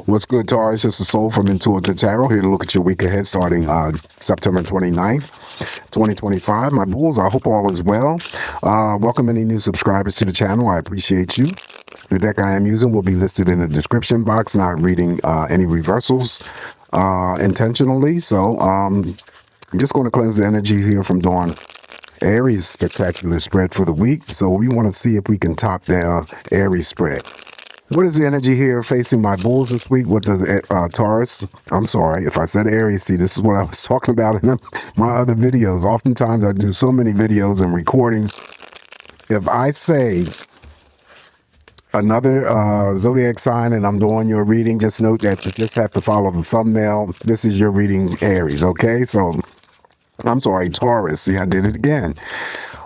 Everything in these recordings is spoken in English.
What's good, Taurus? This is Soul from Intuitive Tarot, here to look at your week ahead starting September 29th, 2025. My bulls, I hope all is well. Welcome any new subscribers to the channel. I appreciate you. The deck I am using will be listed in the description box, not reading any reversals intentionally. So I'm just going to cleanse the energy here from Dawn Aries spectacular spread for the week. So we want to see if we can top the Aries spread. What is the energy here facing my bulls this week? What does Taurus? I'm sorry if I said Aries. See, this is what I was talking about in my other videos. Oftentimes I do so many videos and recordings. If I say another zodiac sign and I'm doing your reading, just note that you just have to follow the thumbnail. This is your reading, Aries, okay? So, I'm sorry, Taurus. See, I did it again.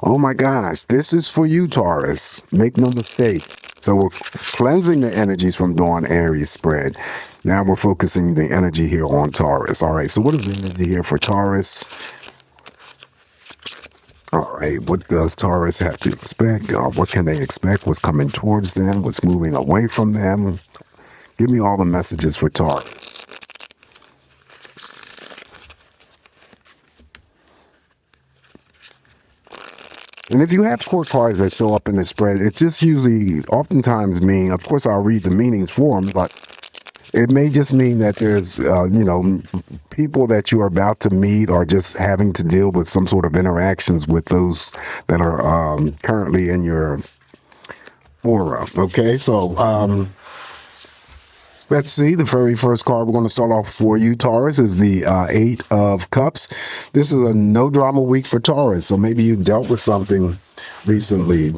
Oh my gosh, this is for you, Taurus. Make no mistake. So we're cleansing the energies from Dawn Aries spread. Now we're focusing the energy here on Taurus. All right, so what is the energy here for Taurus? All right, what does Taurus have to expect? What can they expect? What's coming towards them? What's moving away from them? Give me all the messages for Taurus. And if you have court cards that show up in the spread, it just usually oftentimes mean, of course, I'll read the meanings for them, but it may just mean that there's, people that you are about to meet or just having to deal with some sort of interactions with those that are currently in your aura. Okay, so let's see. The very first card we're going to start off for you, Taurus, is the Eight of Cups. This is a no drama week for Taurus. So maybe you dealt with something recently.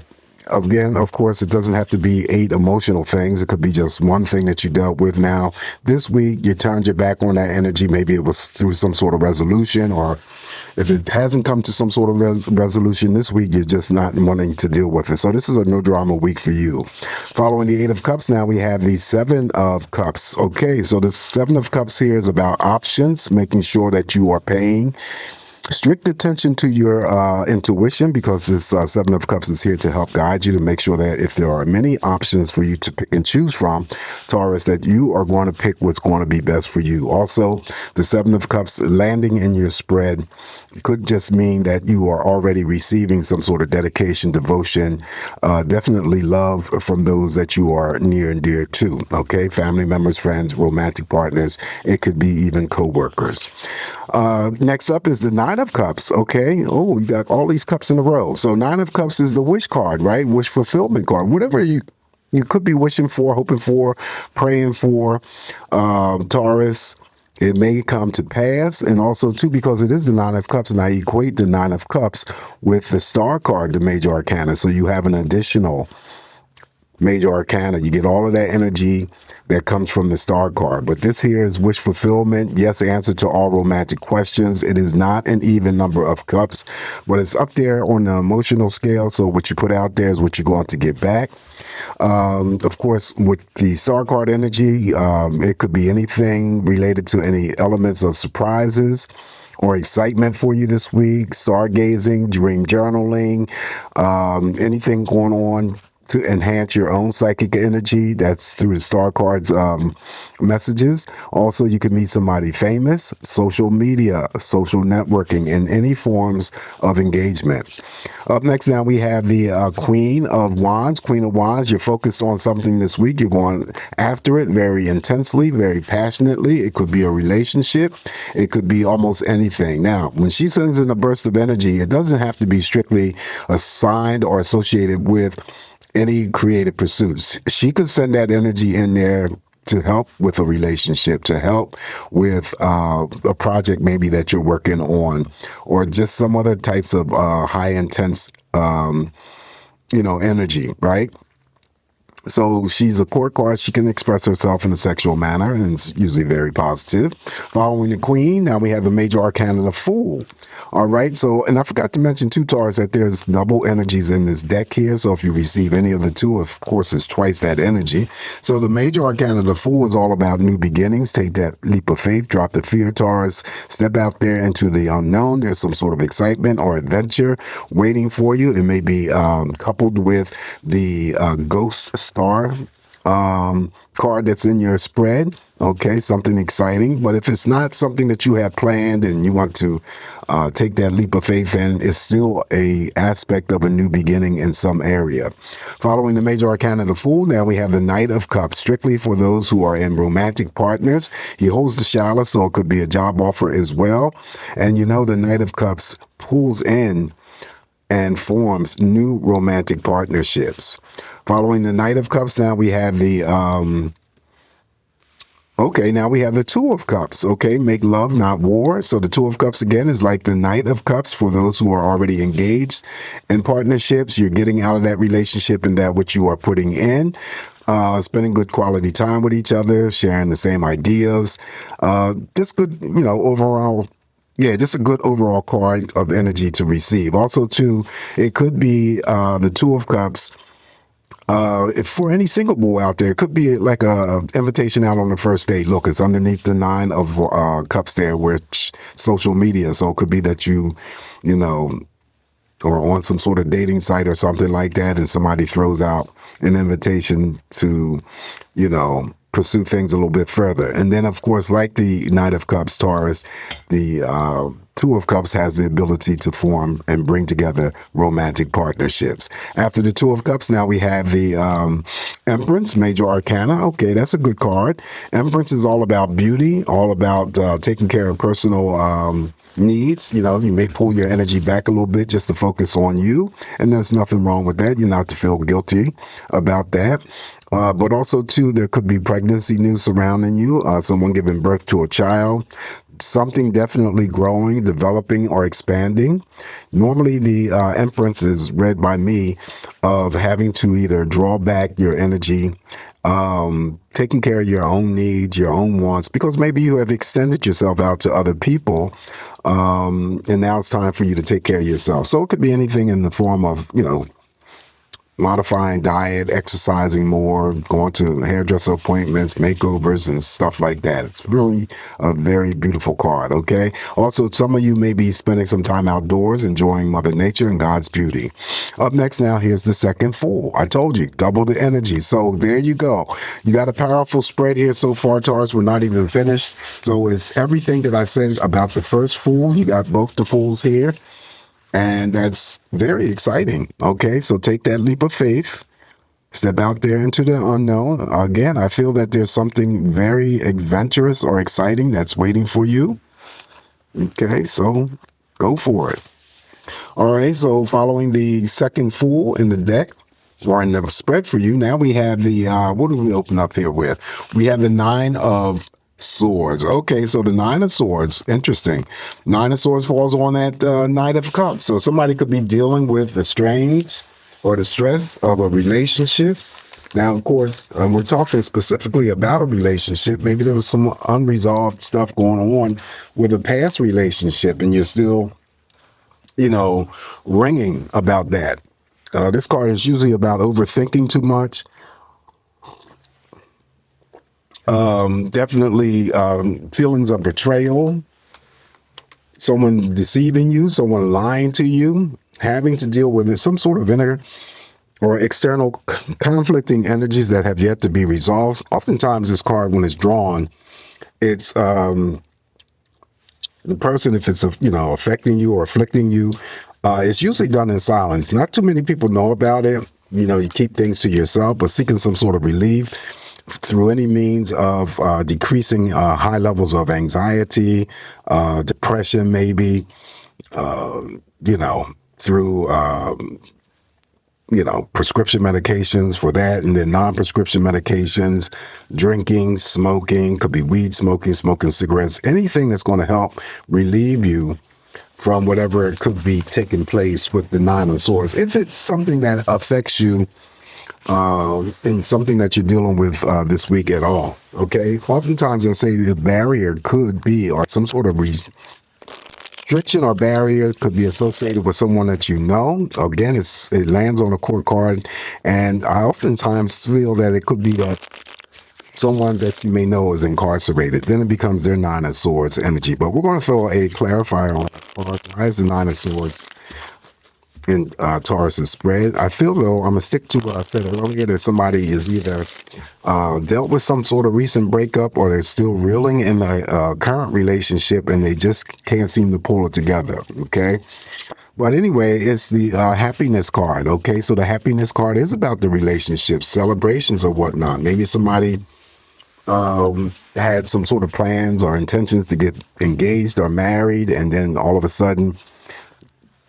Again, of course, it doesn't have to be 8 emotional things. It could be just one thing that you dealt with. Now, this week, you turned your back on that energy. Maybe it was through some sort of resolution, or if it hasn't come to some sort of resolution this week, you're just not wanting to deal with it. So this is a no drama week for you. Following the Eight of Cups, now we have the Seven of Cups. Okay, so the Seven of Cups here is about options, making sure that you are paying strict attention to your intuition, because this Seven of Cups is here to help guide you, to make sure that if there are many options for you to pick and choose from, Taurus, that you are going to pick what's going to be best for you. Also, the Seven of Cups landing in your spread could just mean that you are already receiving some sort of dedication, devotion, definitely love from those that you are near and dear to. Okay, family members, friends, romantic partners. It could be even co-workers. Next up is the Nine of Cups. Okay. Oh, you got all these cups in a row. So Nine of Cups is the wish card, right? Wish fulfillment card. Whatever you could be wishing for, hoping for, praying for, Taurus, it may come to pass. And also, too, because it is the Nine of Cups, and I equate the Nine of Cups with the Star card, the Major Arcana. So you have an additional Major Arcana. You get all of that energy that comes from the Star card. But this here is wish fulfillment. Yes, answer to all romantic questions. It is not an even number of cups, but it's up there on the emotional scale. So what you put out there is what you're going to get back. Of course, with the Star card energy, it could be anything related to any elements of surprises or excitement for you this week, stargazing, dream journaling, anything going on to enhance your own psychic energy. That's through the Star cards messages. Also, you can meet somebody famous, social media, social networking, and any forms of engagement. Up next, now we have the Queen of Wands. Queen of Wands, you're focused on something this week. You're going after it very intensely, very passionately. It could be a relationship. It could be almost anything. Now, when she sends in a burst of energy, it doesn't have to be strictly assigned or associated with any creative pursuits. She could send that energy in there to help with a relationship, to help with a project maybe that you're working on, or just some other types of high intense, energy, right? So she's a court card. She can express herself in a sexual manner, and it's usually very positive. Following the Queen, now we have the Major Arcana, the Fool. All right. So, and I forgot to mention too, Taurus, that there's double energies in this deck here. So if you receive any of the two, of course, it's twice that energy. So the Major Arcana, the Fool, is all about new beginnings. Take that leap of faith, drop the fear, Taurus, step out there into the unknown. There's some sort of excitement or adventure waiting for you. It may be coupled with the Ghost Star card that's in your spread. Okay, something exciting. But if it's not something that you have planned and you want to take that leap of faith in, it's still a aspect of a new beginning in some area. Following the major arcana of the Fool, now we have the Knight of Cups, strictly for those who are in romantic partners. He holds the chalice, so it could be a job offer as well. And you know, the Knight of Cups pulls in and forms new romantic partnerships. Following the Knight of Cups, now we have the now we have the Two of Cups. Okay, make love, not war. So the Two of Cups again is like the Knight of Cups for those who are already engaged in partnerships. You're getting out of that relationship and that which you are putting in. Spending good quality time with each other, sharing the same ideas. Just good, overall. Yeah, just a good overall card of energy to receive. Also, too, it could be the Two of Cups. If for any single boy out there, it could be like a invitation out on the first date. Look, it's underneath the Nine of Cups there, which social media. So it could be that you or on some sort of dating site or something like that, and somebody throws out an invitation to, pursue things a little bit further. And then, of course, like the Knight of Cups, Taurus, the Two of Cups has the ability to form and bring together romantic partnerships. After the Two of Cups, now we have the Empress, Major Arcana. Okay, that's a good card. Empress is all about beauty, all about taking care of personal needs. You may pull your energy back a little bit just to focus on you, and there's nothing wrong with that. You're not to feel guilty about that. But also, too, there could be pregnancy news surrounding you, someone giving birth to a child, something definitely growing, developing, or expanding. Normally, the Empress is read by me of having to either draw back your energy, taking care of your own needs, your own wants, because maybe you have extended yourself out to other people, and now it's time for you to take care of yourself. So it could be anything in the form of, modifying diet, exercising more, going to hairdresser appointments, makeovers, and stuff like that. It's really a very beautiful card, okay? Also, some of you may be spending some time outdoors, enjoying Mother Nature and God's beauty. Up next now, here's the second Fool. I told you, double the energy. So there you go. You got a powerful spread here so far, Taurus. We're not even finished. So it's everything that I said about the first Fool. You got both the Fools here. And that's very exciting. Okay, so take that leap of faith, step out there into the unknown. Again, I feel that there's something very adventurous or exciting that's waiting for you. Okay, so go for it. All right, so following the second Fool in the deck, or in the spread for you, now we have the, what do we open up here with? We have the Nine of Swords. Okay, so the Nine of Swords, interesting. Nine of Swords falls on that Knight of Cups. So somebody could be dealing with the strains or the stress of a relationship. Now, of course, we're talking specifically about a relationship. Maybe there was some unresolved stuff going on with a past relationship, and you're still, ringing about that. This card is usually about overthinking too much. Definitely feelings of betrayal, someone deceiving you, someone lying to you, having to deal with some sort of inner or external conflicting energies that have yet to be resolved. Oftentimes this card, when it's drawn, it's the person, if it's affecting you or afflicting you, it's usually done in silence. Not too many people know about it. You keep things to yourself, but seeking some sort of relief through any means of decreasing high levels of anxiety, depression, maybe, through, prescription medications for that, and then non-prescription medications, drinking, smoking, could be weed smoking, smoking cigarettes, anything that's going to help relieve you from whatever it could be taking place with the Nine of Swords. If it's something that affects you, and something that you're dealing with this week at all, okay? Oftentimes I say the barrier could be, or some sort of restriction or barrier could be associated with someone that you know. Again, it lands on a court card, and I oftentimes feel that it could be that someone that you may know is incarcerated. Then it becomes their Nine of Swords energy. But we're going to throw a clarifier on it. Why is the Nine of Swords in Taurus's spread. I feel though, I'm gonna stick to what I said earlier, that somebody is either dealt with some sort of recent breakup, or they're still reeling in the current relationship and they just can't seem to pull it together. Okay. But anyway, it's the happiness card. Okay. So the happiness card is about the relationships, celebrations or whatnot. Maybe somebody had some sort of plans or intentions to get engaged or married, and then all of a sudden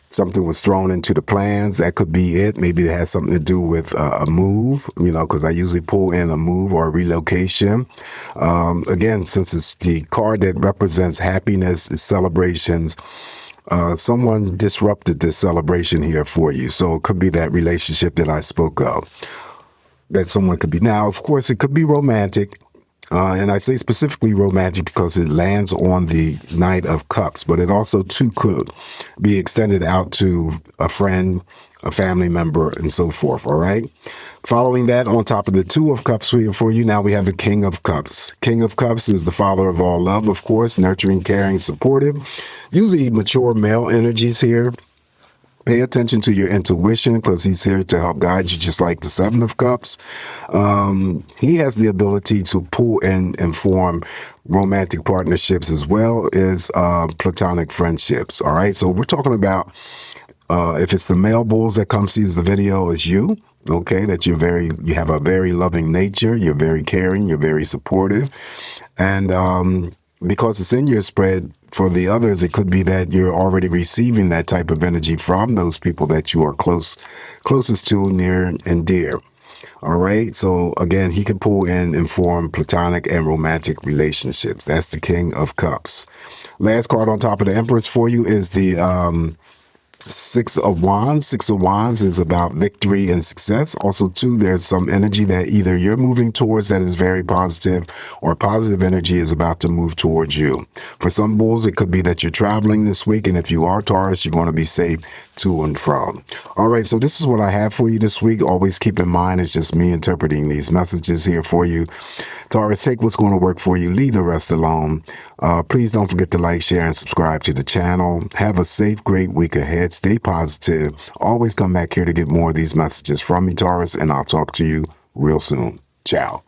something was thrown into the plans. That could be it. Maybe it has something to do with a move, because I usually pull in a move or a relocation. Again, since it's the card that represents happiness, celebrations, someone disrupted this celebration here for you. So it could be that relationship that I spoke of, that someone could be. Now, of course, it could be romantic. And I say specifically romantic because it lands on the Knight of Cups, but it also too could be extended out to a friend, a family member, and so forth. All right. Following that, on top of the Two of Cups here for you, now we have the King of Cups. King of Cups is the father of all love, of course, nurturing, caring, supportive, usually mature male energies here. Pay attention to your intuition because he's here to help guide you, just like the Seven of Cups. He has the ability to pull and form romantic partnerships as well as platonic friendships. All right. So we're talking about if it's the male bulls that come sees the video, it's you. Okay. That you have a very loving nature. You're very caring. You're very supportive. And because it's in your spread, for the others, it could be that you're already receiving that type of energy from those people that you are closest to, near and dear. All right. So again, he can pull in and form platonic and romantic relationships. That's the King of Cups. Last card on top of the Empress for you is the Six of Wands. Six of Wands is about victory and success. Also, too, there's some energy that either you're moving towards that is very positive, or positive energy is about to move towards you. For some bulls, it could be that you're traveling this week, and if you are Taurus, you're going to be safe to and from. All right, so this is what I have for you this week. Always keep in mind, it's just me interpreting these messages here for you. Taurus, take what's going to work for you. Leave the rest alone. Please don't forget to like, share, and subscribe to the channel. Have a safe, great week ahead. Stay positive. Always come back here to get more of these messages from me, Taurus, and I'll talk to you real soon. Ciao.